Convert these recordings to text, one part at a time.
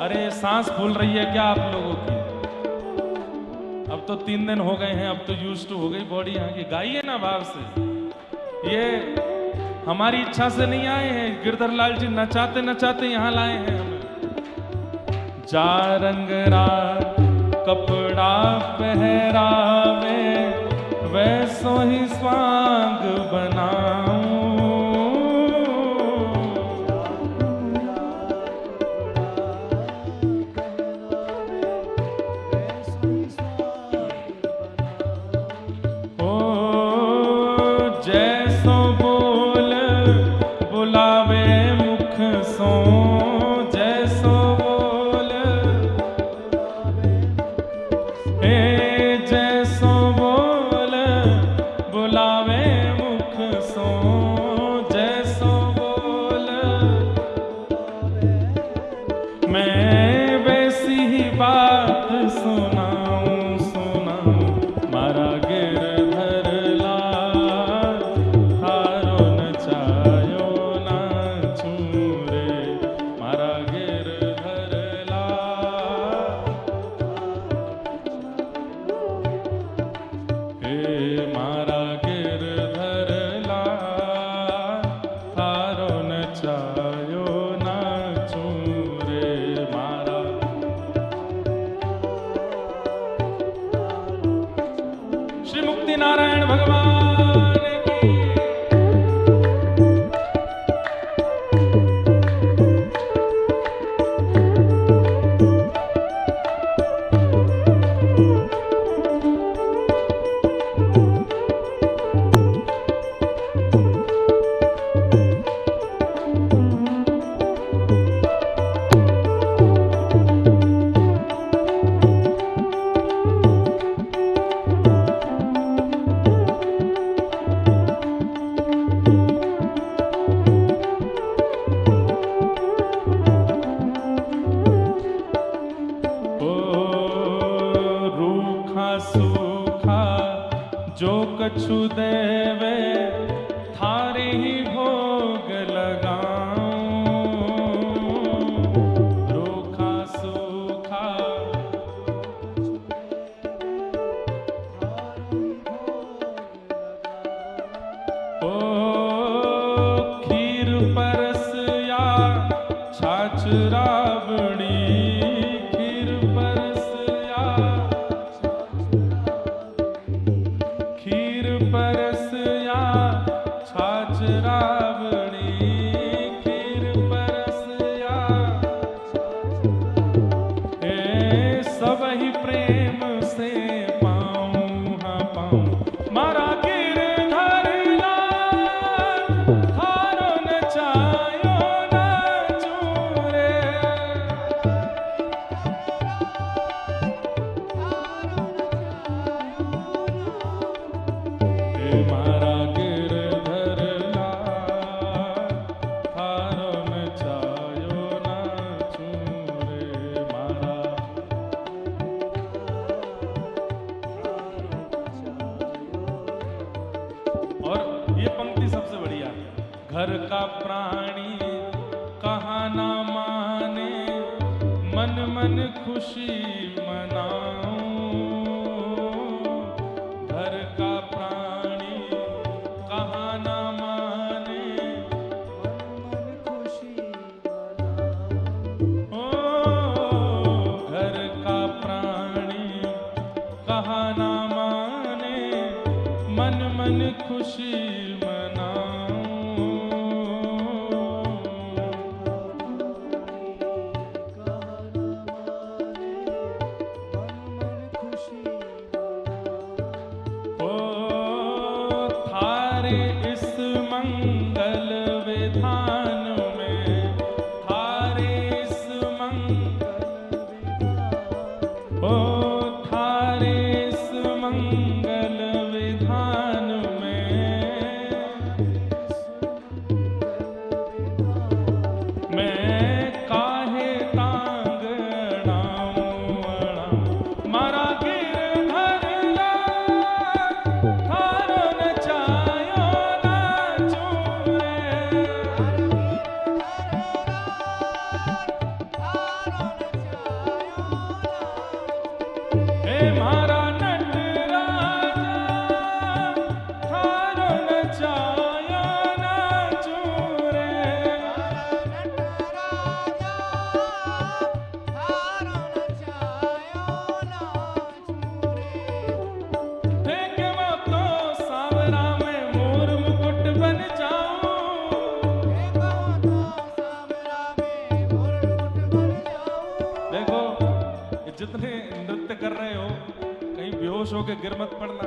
अरे सांस फूल रही है क्या आप लोगों की? अब तो 3 दिन हो गए हैं, अब तो यूज टू हो गई बॉडी यहाँ की। गाइए ना भाव से। ये हमारी इच्छा से नहीं आए हैं, गिरधर लाल जी नचाते नचाते यहाँ लाए हैं हमें। जा रंगरा कपड़ा पहरावे, वैसो ही स्वांग बनाऊं। ओ जैसो बोल बुलावे मुख सो, जैसो बोल जैसो बोल बुलावे मुख सो, जैसो बोल मैं वैसी ही बात सुनाऊं सुनाऊं। मारा गिरधर लाल थारो नचायो नाचूं रे, मारा गिरधर लाल। हे मारा गिरधर लाल थारो नचायो नाचूं रे, मारा। श्री मुक्ति नारायण भगवान की। सूखा जो कछु देवे, थारे ही भोग लगाऊं। रूखा सूखा ओ खीर परस या छाछ रावड़ी, खीर परस या खीर परस या छाछ रावड़ी, खीर परस या सब ही प्रेम से पाऊं हाँ पाऊं। मारा गिरधर लाल थारो नचायो नाचूं रे। मारा गिरधर लाल थारो नचायो नाचूं रे, मारा। और ये पंक्ति सबसे बढ़िया है। घर का प्राणी कहा ना माने, मन मन खुशी मनाऊं। घर का प्राणी कहा ना माने, मन मन खुशी मनाऊं। ओ घर का प्राणी कहा ना माने, मन मन खुशी मनाऊं। ओ थारे इस मंगल विधान में, थारे इस मंगल विधान, ओ थारे इस मंगल विधान में, मैं काहे तांग अड़ाऊं अड़ाऊं। मारा गिरधर लाल थारो नचायो नाचूं मारा नट राजा थारो नचाया नाचू रे। जितने नृत्य कर रहे हो कहीं बेहोश होकर गिर मत पड़ना,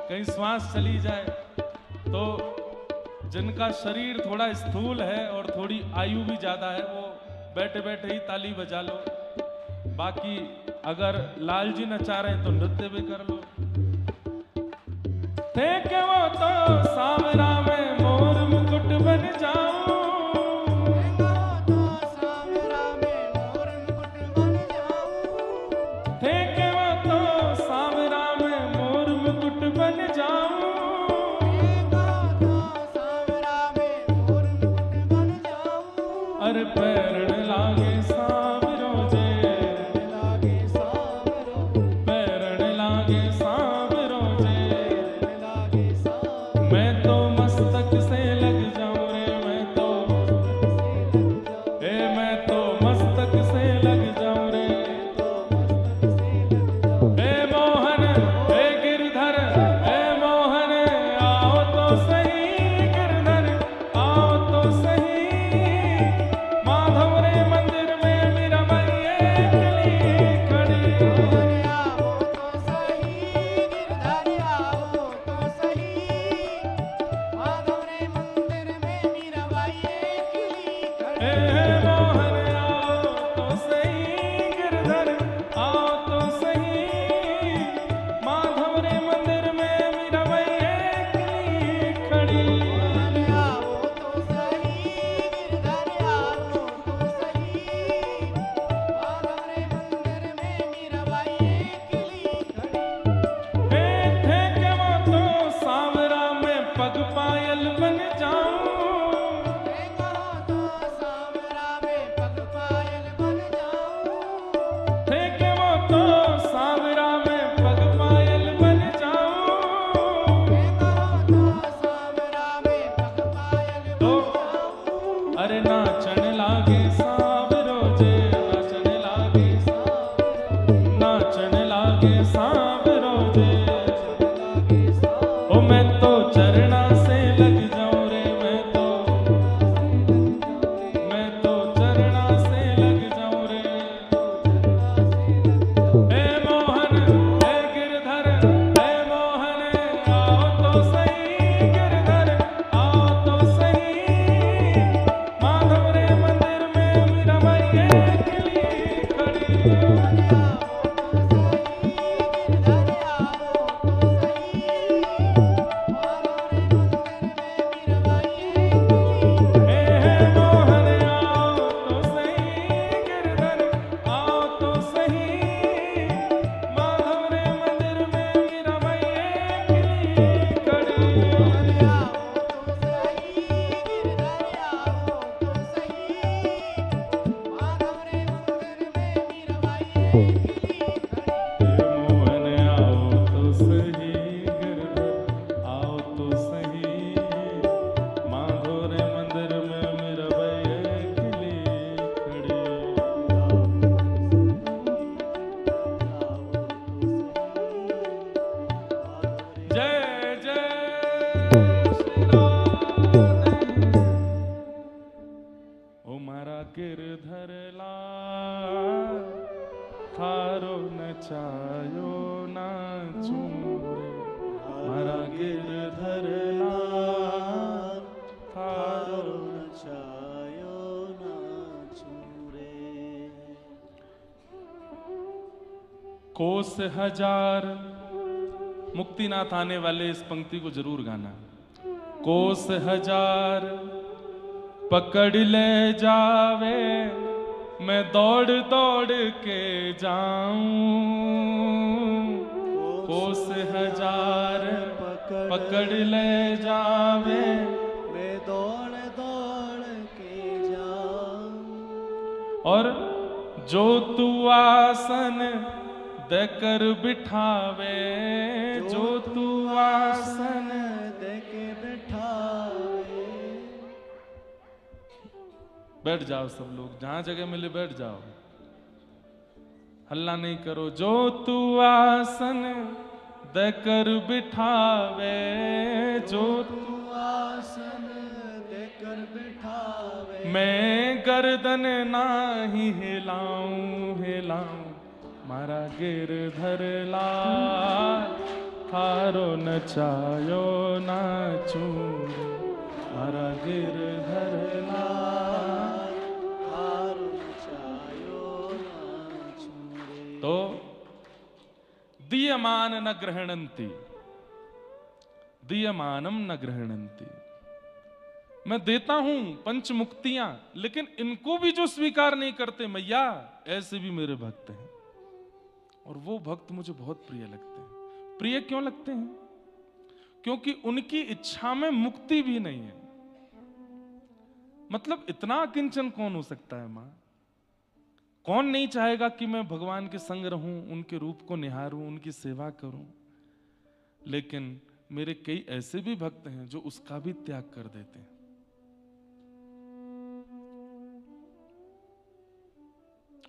कहीं श्वास चली जाए। तो जिनका शरीर थोड़ा स्थूल है और थोड़ी आयु भी ज्यादा है वो बैठे बैठे ही ताली बजा लो। बाकी अगर लाल जी नचा रहे हैं तो नृत्य भी कर लो। थे के वो तो सांवरा में मोर मुकुट बन जाऊं, अरे पैरण लागे सांवरो जे, पैरण लागे सांवरो जे, मैं तो मस्तक से लग जाऊं रे, मैं तो मस्तक से लग जाऊं रे। मोहन हे गिरधर, मोहन आओ तो सही, गिरधर आओ तो सही। अरे नाचन लागे सांवरो जे, नाचन लागे सांवरो जे। ओ मैं तो चरना से लग जाऊं रे, मैं तो चरना से लग जाऊं रे। हे मोहन हे गिरधर, हे मोहन आओ तो सही, गिरधर आओ तो सही। गिरधर लाल थारो नचायो नाचू रे, मारा गिरधर लाल थारो नचायो नाचू रे। कोस हजार, मुक्तिनाथ आने वाले इस पंक्ति को जरूर गाना। कोस हजार पकड़ ले जावे, मैं दौड़ दौड़ के जाऊं। कोस हजार पकड़ ले जावे, मैं दौड़ दौड़ के जाऊं। और जो तू आसन देकर बिठावे, जो तू आसन देके बिठावे। बैठ जाओ सब लोग, जहां जगह मिले बैठ जाओ, हल्ला नहीं करो। जो तू आसन देकर बिठावे, जो तू आसन देकर बिठावे। मैं गर्दन नाही हिलाऊं हिलाऊं, मारा गिरधर लाल, थारो नचायो नाचूं, मारा गिरधर लाल, थारो नचायो नाचूं रे। तो दीयमान न ग्रहणंती, दीयमानम न ग्रहणंती, मैं देता हूं पंच मुक्तियां, लेकिन इनको भी जो स्वीकार नहीं करते मैया, ऐसे भी मेरे भक्त हैं। और वो भक्त मुझे बहुत प्रिय लगते हैं। प्रिय क्यों लगते हैं? क्योंकि उनकी इच्छा में मुक्ति भी नहीं है। मतलब इतना अकिंचन कौन हो सकता है मां? कौन नहीं चाहेगा कि मैं भगवान के संग रहूं, उनके रूप को निहारूं, उनकी सेवा करूं? लेकिन मेरे कई ऐसे भी भक्त हैं जो उसका भी त्याग कर देते हैं।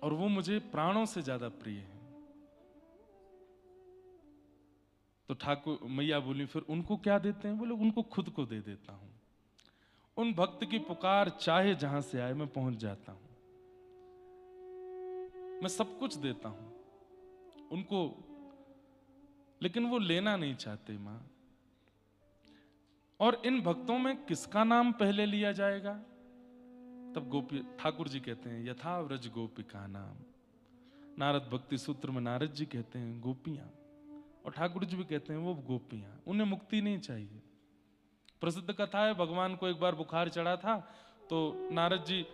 और वो मुझे प्राणों से ज्यादा प्रिय है। तो ठाकुर मैया बोली, फिर उनको क्या देते हैं? बोले उनको खुद को दे देता हूं। उन भक्त की पुकार चाहे जहां से आए मैं पहुंच जाता हूं। मैं सब कुछ देता हूं उनको, लेकिन वो लेना नहीं चाहते मां। और इन भक्तों में किसका नाम पहले लिया जाएगा? तब गोपी ठाकुर जी कहते हैं, यथा व्रज गोपिका नाम। नारद भक्ति सूत्र में नारद जी कहते हैं गोपियां, और ठाकुर जी भी कहते हैं वो गोपियां। उन्हें मुक्ति नहीं चाहिए। प्रसिद्ध कथा है, भगवान को एक बार बुखार चढ़ा था, तो नारद जी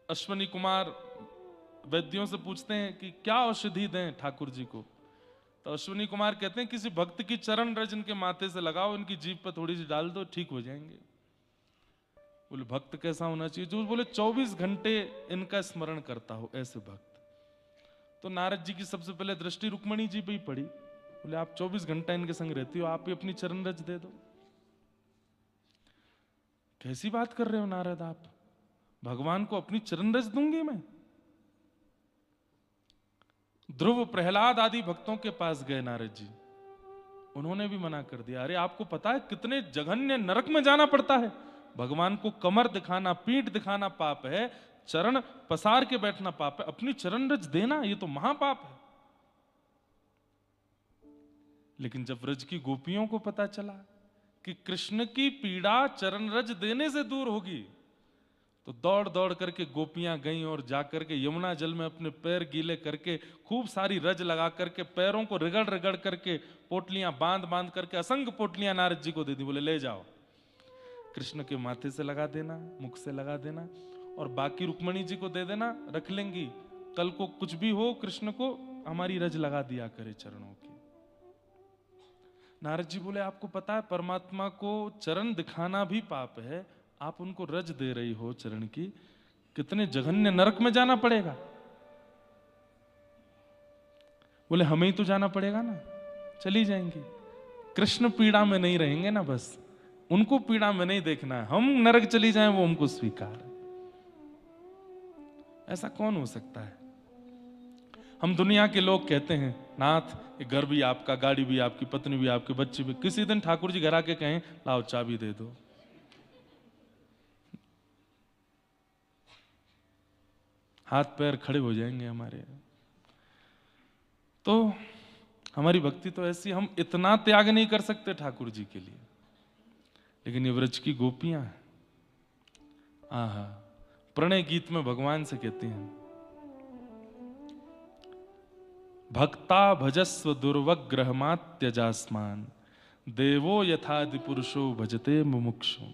अश्वनी कुमार वैद्यों से पूछते हैं कि क्या औषधि दें ठाकुर जी को। तो अश्वनी कुमार कहते हैं किसी भक्त की चरण रज इनके माथे से लगाओ, इनकी जीभ पर थोड़ी सी डाल दो, ठीक हो जाएंगे। बोले भक्त कैसा होना चाहिए? जो बोले 24 घंटे इनका स्मरण करता हो, ऐसे भक्त। तो नारद जी की सबसे पहले दृष्टि रुक्मणी जी पे ही पड़ी। बोले आप 24 घंटा इनके संग रहती हो, आप ही अपनी चरण रज दे दो। कैसी बात कर रहे हो नारद आप? भगवान को अपनी चरण रज दूंगी मैं? ध्रुव प्रहलाद आदि भक्तों के पास गए नारद जी, उन्होंने भी मना कर दिया। अरे आपको पता है कितने जघन्य नरक में जाना पड़ता है? भगवान को कमर दिखाना, पीठ दिखाना पाप है, चरण पसार के बैठना पाप है, अपनी चरण रज देना ये तो महापाप है। लेकिन जब व्रज की गोपियों को पता चला कि कृष्ण की पीड़ा चरण रज देने से दूर होगी, तो दौड़ दौड़ करके गोपियां गईं और जाकर के यमुना जल में अपने पैर गीले करके खूब सारी रज लगा करके पैरों को रगड़ रगड़ करके पोटलियां बांध बांध करके असंख्य पोटलियां नारद जी को दे दी। बोले ले जाओ, कृष्ण के माथे से लगा देना, मुख से लगा देना, और बाकी रुक्मणी जी को दे देना, रख लेंगी। कल को कुछ भी हो कृष्ण को हमारी रज लगा दिया करे चरणों की। नारद जी बोले आपको पता है परमात्मा को चरण दिखाना भी पाप है, आप उनको रज दे रही हो चरण की, कितने जघन्य नरक में जाना पड़ेगा। बोले हमें ही तो जाना पड़ेगा ना, चली जाएंगी। कृष्ण पीड़ा में नहीं रहेंगे ना, बस उनको पीड़ा में नहीं देखना है, हम नरक चली जाएं वो हमको स्वीकार है। ऐसा कौन हो सकता है? हम दुनिया के लोग कहते हैं नाथ ये घर भी आपका, गाड़ी भी आपकी, पत्नी भी आपकी, बच्चे भी। किसी दिन ठाकुर जी घर आके कहें लाओ चाबी दे दो, हाथ पैर खड़े हो जाएंगे हमारे। तो हमारी भक्ति तो ऐसी, हम इतना त्याग नहीं कर सकते ठाकुर जी के लिए। लेकिन ये व्रज की गोपियां, आहा, प्रणय गीत में भगवान से कहती हैं भक्ता भजस्व दुर्वग्रहमात्यजास्मान देवो यथादि पुरुषो भजते मुमुक्षु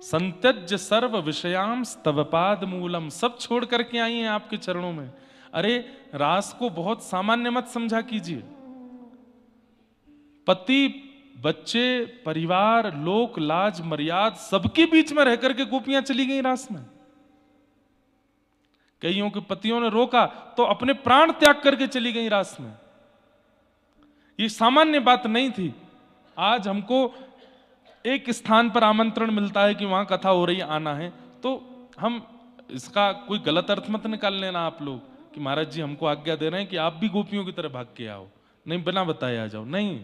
संत्यज्य सर्व विषयाम स्तव पाद मूलम। सब छोड़ करके आई हैं आपके चरणों में। अरे रास को बहुत सामान्य मत समझा कीजिए। पति, बच्चे, परिवार, लोक, लाज, मर्याद सबके बीच में रह करके गोपियां चली गई रास में। कईयों के पतियों ने रोका तो अपने प्राण त्याग करके चली गई रास में। ये सामान्य बात नहीं थी। आज हमको एक स्थान पर आमंत्रण मिलता है कि वहां कथा हो रही है, आना है, तो हम इसका कोई गलत अर्थ मत निकाल लेना आप लोग कि महाराज जी हमको आज्ञा दे रहे हैं कि आप भी गोपियों की तरह भाग के आओ, नहीं बिना बताए आ जाओ। नहीं,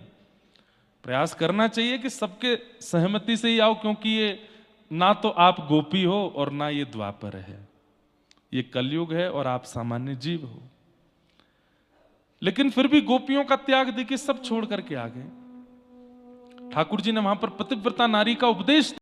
प्रयास करना चाहिए कि सबके सहमति से ही आओ, क्योंकि ये ना तो आप गोपी हो और ना ये द्वापर है, ये कलयुग है और आप सामान्य जीव हो। लेकिन फिर भी गोपियों का त्याग देखिए, सब छोड़ करके आ गए। ठाकुर जी ने वहां पर पतिव्रता नारी का उपदेश